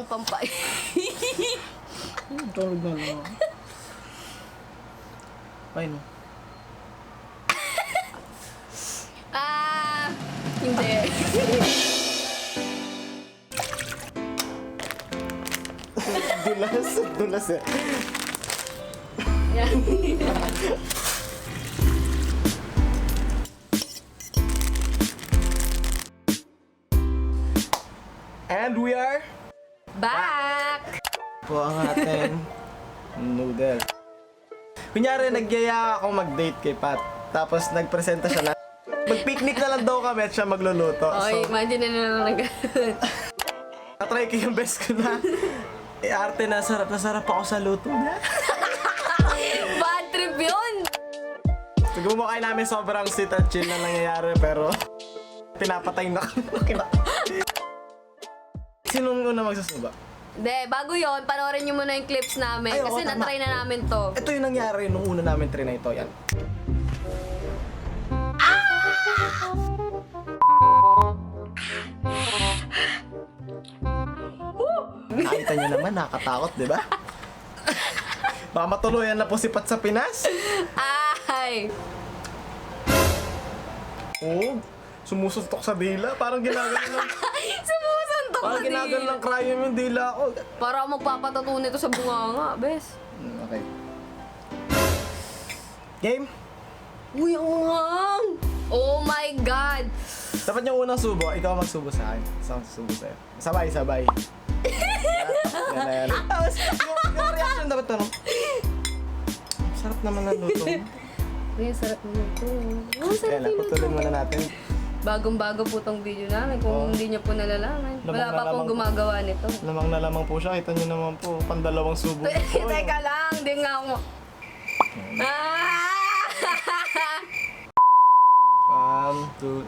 pampay. Tulog na lang. Ay, no. Hindi. Dulas eh. Yan. And we are Back! po ang ating noodle. Kunyari, nagyaya ako mag-date kay Pat. Tapos nagpresenta siya na mag-picnic na lang daw kami at siya magluluto. Oy, So, imagine na lang nag- natry ko yung best ko na. Arte na sarap ako sa luto niya. Bad trip yun! Gumukay namin sobrang sweet at chill na nangyayari pero pinapatay na kami. Sinong una magsusuba? Hindi, bago yon, panoorin nyo muna yung clips namin. Ay, oo, kasi tama. na-try na namin to. Ito yung nangyari nung una namin try na ito. Yan. Nakita niyo naman, nakakatakot, di ba? Baka matuluyan na po si Pat sa Pinas. Ay! Oo, sumusuntok sa dila. Parang ginagalan ng... Sumusuntok Parang na ginagalan din. ng cryo yung dila ko. Para ako magpapatato nito sa bunganga, bes. Okay. Game? Uy, ang ungang! Oh my God! Dapat yung unang subo, ikaw magsubo sa akin. Isa magsubo sa'yo. Sabay. Yan. Tapos, yung reaction dapat tanong. Sarap naman ang luto. Ay, sarap mo ito. Oh, sarap Kaya lang, yun patuloy ito. muna natin. Bagong-bago po tong video namin. Kung hindi niyo po nalalaman. Wala Lamang na pa pong lamang po. gumagawa nito. Lamang na lamang po siya. Kita nyo naman po, pandalawang subo. Teka lang, di nga ako. Ah! 1, 2.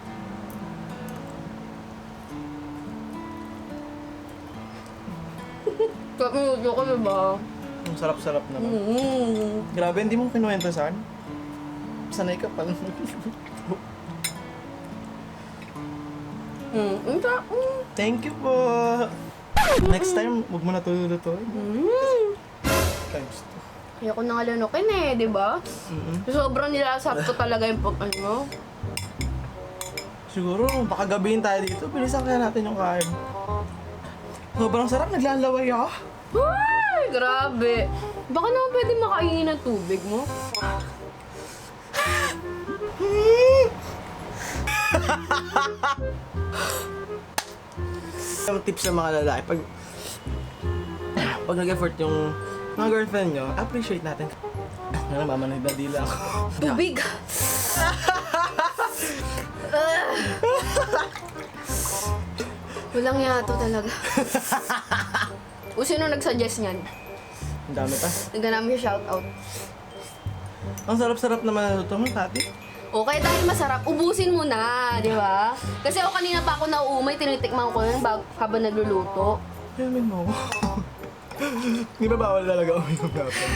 Kapinuto ko, diba? Ang sarap-sarap naman. Grabe, hindi mo kinuwento sa akin. Sanay ka pala. Ang sarap. Thank you po. Next time, huwag mo na tululutuin. Times 2. Ayoko na nga lunukin eh, di ba? Sobrang nilasap ko talaga yung ano. Siguro, baka gabihin tayo dito, bilisan kaya natin yung kain. Sobrang sarap, naglalaway ako. Ay, grabe. Baka naman pwede makainin ng tubig mo. Yung tips sa mga lalaki, pag nag-effort yung mga girlfriend nyo, appreciate natin. Ano, mama, nagdadila ako. Tubig! Walang yato talaga. O sino nag-suggest niyan? Ang dami pa. Nagda namin siya shoutout. Ang sarap-sarap naman na luto mo, tati. Okay, dahil masarap, ubusin mo na, di ba? Kasi ako kanina pa ako nauumay, tinitikman ko yun habang nagluluto. Yamin mo. Di ba bawal talaga uminom natin?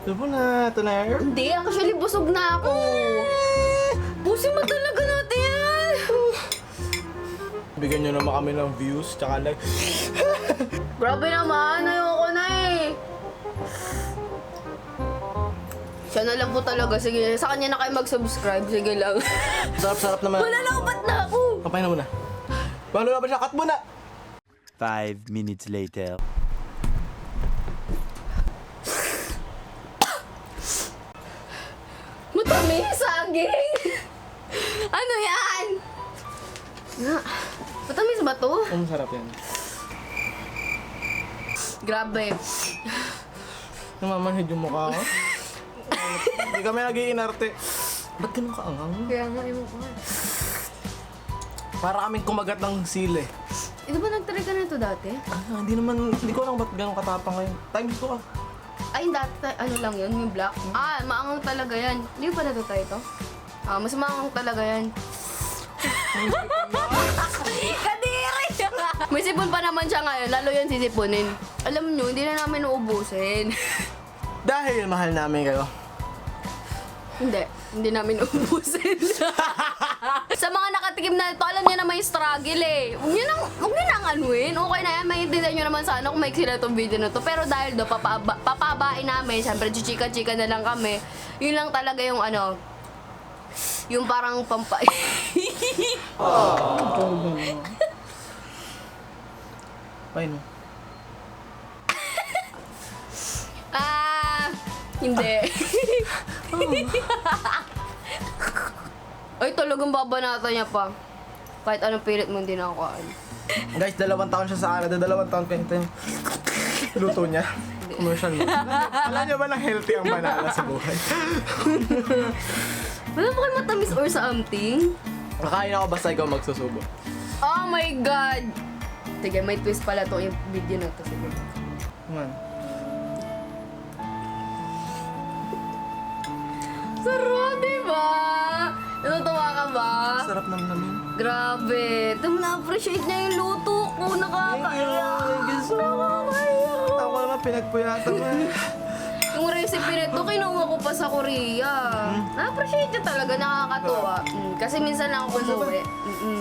Subo na, ito na. Hindi, actually busog na ako. Busin mo talaga natin yan. Bigyan nyo naman kami ng views, tsaka like. Grabe naman, ayoko na eh. Siya na lang po talaga, sige. Sa kanya na kayo mag-subscribe, sige lang. Sarap-sarap naman. Manalobat na ako! Kapay na muna. Paano na ba siya? Cut muna! 5 minutes later. Matamis, saging! Ano yan? Na, matamis ba to? Ang sarap yan. Grabe. Namamanhid yung mukha ko. Hindi kami nag-iinarte. Ba't ganun ka angang? Kaya nga, ewan ko nga. Para kaming kumagat ng sili. Di ba nag-try ka na ito dati? Hindi ko alam ba't ganun katapang ngayon. Times 2 ah. Ay, dati, ano lang yun, yung black. Ah, maangang talaga yan. Hindi ko pa natutry ito. Ah, mas maangang talaga yan. Kadiri! May sipon pa naman siya ngayon, lalo yan sisipunin. Alam nyo, hindi na namin uubusin. Dahil mahal namin kayo. Hindi namin uubusin. Sa mga nakatikim na ito, alam niyo na may struggle eh. Huwag niyo nang anuin. Okay na yan, maintindihan niyo naman sana kung may sila itong video na to. Pero dahil do, papabain namin, syempre, chika-chika na lang kami. Yun lang talaga yung ano, yung parang pampay. Paano? Hindi. Ay, talagang babanata niya pa. Kahit anong pilit mo, hindi na ako kain. Guys, 2 taon siya sa Canada. 2 taon kayo ito yung luto niya. Commercial mo. Alam niyo ba na healthy ang banana sa buhay? Wala ba kayo matamis or something? Kakain ako basta ikaw magsusubo. Oh my God! Sige, may twist pala to yung video na to. Sige. Man. Sarap, diba? Natutuwa ka ba? Sarap ng namin. Grabe. Na-appreciate niya yung luto ko. Nakakaiyak. Nakakaiyak. Ako naman pinagpuyatan mo eh. Yung recipe nito, kinuha ko pa sa Korea. Na-appreciate niya talaga. Nakakatuwa. Kasi minsan lang ako umuwi.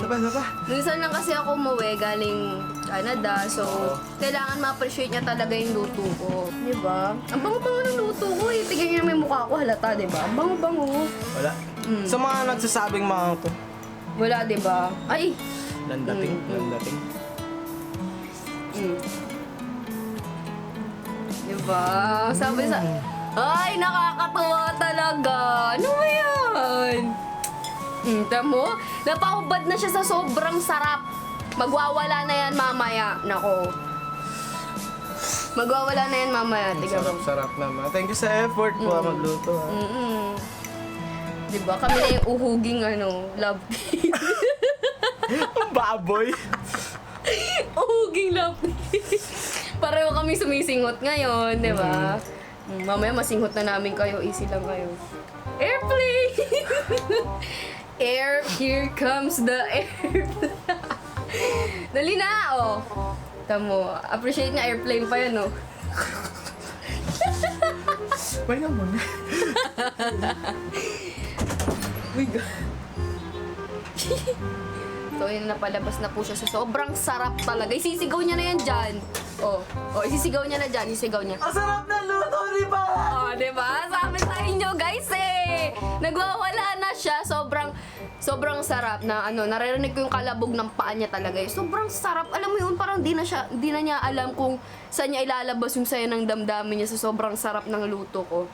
Saba. Minsan lang kasi ako umuwi galing Canada. So, kailangan ma-appreciate niya talaga yung luto ko. Diba? Ang bango-bango ng luto ko eh. Tignan niyo naman yung mukha ko halata, diba? Ang bango-bango. Wala. Sa mga nagsasabing mga to. Wala, diba? Ay! Landating. Diba? Sabi sa... Ay, nakakatuwa talaga. Ano ba yan? Tamo? Napahubad na siya sa sobrang sarap. Magwawala na yan mamaya. Nako. Magwawala na yan mamaya. Tignan mo. Sarap naman. Thank you sa effort po magluto. Diba? Kami na yung uhuging love team. Baboy. Uhuging love team. Pareho kami sumisingot ngayon, diba? Mamaya masinghot na namin kayo. Easy lang kayo. Airplane! Air, here comes the air. Dali na, oh. Tamo, appreciate nga airplane pa yan, oh. Pahinga mo na. My God. So, yun, napalabas na po siya. So, sobrang sarap talaga. Isisigaw niya na yan dyan. Oh, isisigaw niya na dyan. Isisigaw niya. Ang sarap na luto, di ba? Oh, di ba? Sabi sa inyo, guys, eh. Nagwawala na siya. Sobrang sarap na naririnig ko yung kalabog ng paa niya talaga. Sobrang sarap. Alam mo yun, parang di na niya alam kung saan niya ilalabas yung saya ng damdamin niya sa sobrang sarap ng luto ko.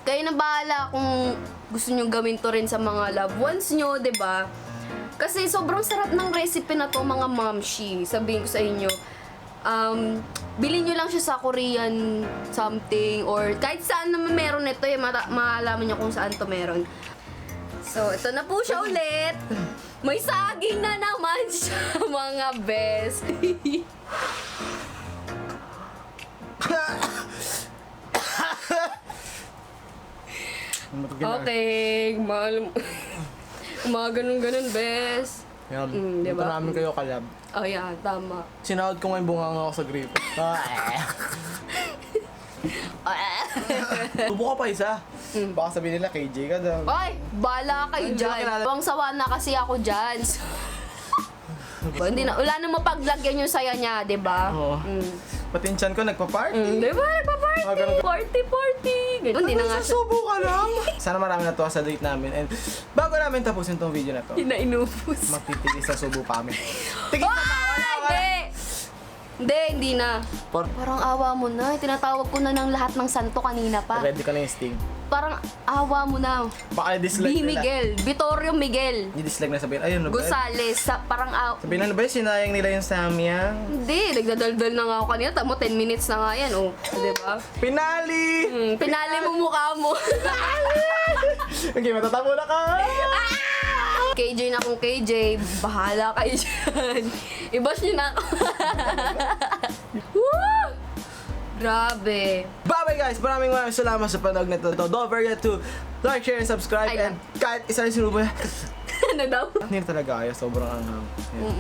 Kayo na bahala kung gusto niyo gawin to rin sa mga loved ones niyo, di ba? Kasi sobrang sarap ng recipe na to, mga momshi. Sabihin ko sa inyo, bilhin nyo lang siya sa Korean something or kahit saan naman meron ito, maalaman nyo kung saan to meron. So, ito na po siya ulit. May saging na naman siya, mga best. Okay, mga ganun-ganun, best. Yan. Diba? Ito namin kayo kalab. Oh, yeah, tama. Sinahod ko ngayon bunganga ako sa gripo. Tubo ka pa isa. Baka sabihin nila KJ ka daw. Ay, bala kayo Ay, dyan. kilala. Bang sawa na kasi ako dyan. Wala na mapaglagyan yung saya niya, di ba? Oo. Pati yung chan ko nagpa-party. Di ba? Nagpa-party. Ah, ganun. Party. Ganun, hindi na nga siya. Subo ka lang. Sana marami natuwa sa date namin. And bago namin tapusin tong video na to, Inainubos. magtitigis sa subo pa kami. Tigis na ba? Hindi na. Parang awa mo na. Tinatawag ko na ng lahat ng santo kanina pa. Ready ka na yung sting. Parang awa mo na. Baka dislike B. nila. Miguel. Vittorio Miguel. I-dislike na sabihin, ayun na ba? Gonzales. Parang Sabihin na ba yun, sinayang nila yung samyang? Hindi, nagdadaldal na nga ako kanina. Tamo, 10 minutes na nga yan, oh. Diba? Pinali! Pinali mo mukha mo. Okay, matatamo na ka! KJ na kung KJ, bahala kayo dyan. I-bash nyo na ako. Woo! Grabe. Bye-bye guys! Maraming salamat sa panood nito. Don't forget to like, share, and subscribe. Ay, And kahit isa rin sinubo Ano daw? hindi talaga kayo. Sobrang anghang.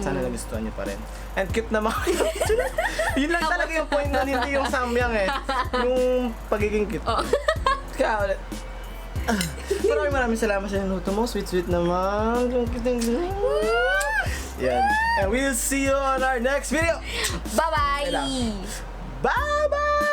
Sana nagustuhan niyo pa rin. And cute naman kayo. Yun lang talaga yung point na hindi yung samyang eh. Yung pagiging cute. Oh. Kaya ulit. Maraming salamat sa niluto mo. Sweet naman. Yan. And we'll see you on our next video. Bye-bye! Bye-bye!